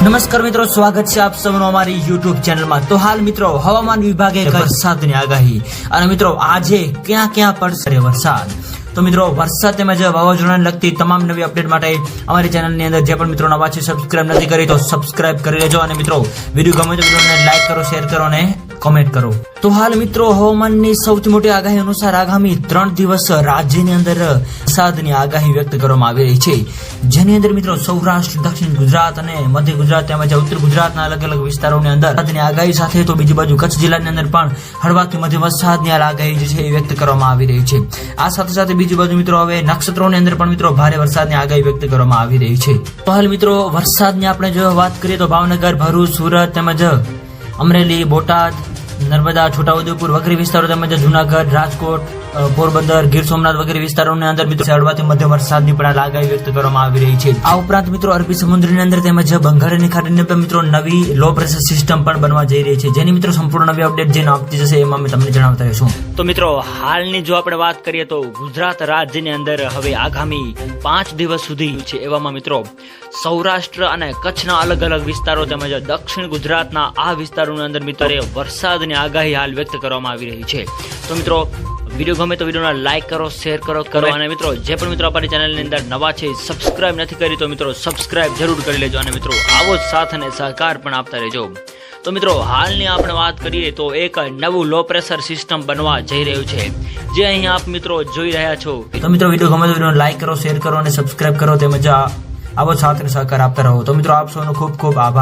નમસ્કાર મિત્રો, સ્વાગત છે આપ સૌનું અમારી યુટ્યુબ ચેનલમાં। તો હાલ મિત્રો હવામાન વિભાગે વરસાદની આગાહી અને મિત્રો આજે ક્યાં ક્યાં પડશે વરસાદ। તો મિત્રો વરસાદ તેમજ વાવાઝોડાને લગતી તમામ નવી અપડેટ માટે અમારી ચેનલની અંદર જે પણ મિત્રો નવા છે સબસ્ક્રાઇબ નથી કરી તો સબસ્ક્રાઇબ કરી લેજો અને મિત્રો વિડીયો ગમે તો વિડીયોને લાઈક કરો, શેર કરો અને કોમેન્ટ કરો। તો હાલ મિત્રો હવામાનની સૌથી મોટી આગાહી અનુસાર આગામી 3 દિવસ રાજ્યની અંદર વરસાદની આગાહી વ્યક્ત કરવામાં આવી રહી છે, જેની અંદર મિત્રો સૌરાષ્ટ્ર, દક્ષિણ ગુજરાત અને મધ્ય ગુજરાત તેમજ ઉત્તર ગુજરાતના અલગ અલગ વિસ્તારોની અંદર વરસાદની આગાહી સાથે તો બીજી બાજુ કચ્છ જિલ્લાની અંદર પણ હળવાથી મધ્ય વરસાદની આગાહી જે છે એ વ્યક્ત કરવામાં આવી રહી છે। આ સાથે સાથે બીજી બાજુ મિત્રો હવે નક્ષત્રોની અંદર પણ મિત્રો ભારે વરસાદની આગાહી વ્યક્ત કરવામાં આવી રહી છે। તો હાલ મિત્રો વરસાદની આપણે જો વાત કરીએ તો ભાવનગર, ભરૂચ, સુરત તેમજ અમરેલી, બોટાદ, નર્મદા, છોટાઉદેપુર વગેરે વિસ્તારો તેમજ જુનાગઢ, રાજકોટ, પોરબંદર, ગીર સોમનાથ વગેરે વિસ્તારોની અંદર મિત્રો હળવાથી મધ્યમ વરસાદની પણ આગાહી વ્યક્ત કરવામાં આવી રહી છે। આ ઉપરાંત મિત્રો અરબી સમુદ્રની અંદર તેમજ બંગાળની ખાડીની અંદર મિત્રો નવી લો પ્રેશર સિસ્ટમ પણ બનવા જઈ રહી છે, જેની મિત્રો સંપૂર્ણ નવી અપડેટ જે આપતી જશે એમાં મેં તમને જણાવતા રહીશું। તો મિત્રો હાલની જો આપણે વાત કરીએ તો ગુજરાત રાજ્યની અંદર હવે આગામી 5 દિવસ સુધી છે, એવામાં મિત્રો સૌરાષ્ટ્ર અને કચ્છના અલગ અલગ વિસ્તારો તેમજ દક્ષિણ ગુજરાતના આ વિસ્તારોની અંદર મિત્રો વરસાદની આગાહી હાલ વ્યક્ત કરવામાં આવી રહી છે। તો મિત્રો વિડીયો ગમે તો વિડીયોને લાઈક કરો, શેર કરો અને મિત્રો જે પણ મિત્રો અમારી ચેનલની અંદર નવા છે સબસ્ક્રાઇબ નથી કરી તો મિત્રો સબસ્ક્રાઇબ જરૂર કરી લેજો અને મિત્રો આવો જ સાથ અને સહકાર પણ આપતા રહેજો। તો મિત્રો હાલની આપણે વાત કરીએ તો એક નવું લો પ્રેશર સિસ્ટમ બનવા જઈ રહ્યું છે, જે અહીં આપ મિત્રો જોઈ રહ્યા છો। તો મિત્રો વિડીયો ગમે તો વિડીયોને લાઈક કરો, શેર કરો અને સબસ્ક્રાઇબ કરો તેમજ આવો સાથ અને સહકાર આપતા રહો। તો મિત્રો આપ સૌનો ખૂબ ખૂબ આભાર।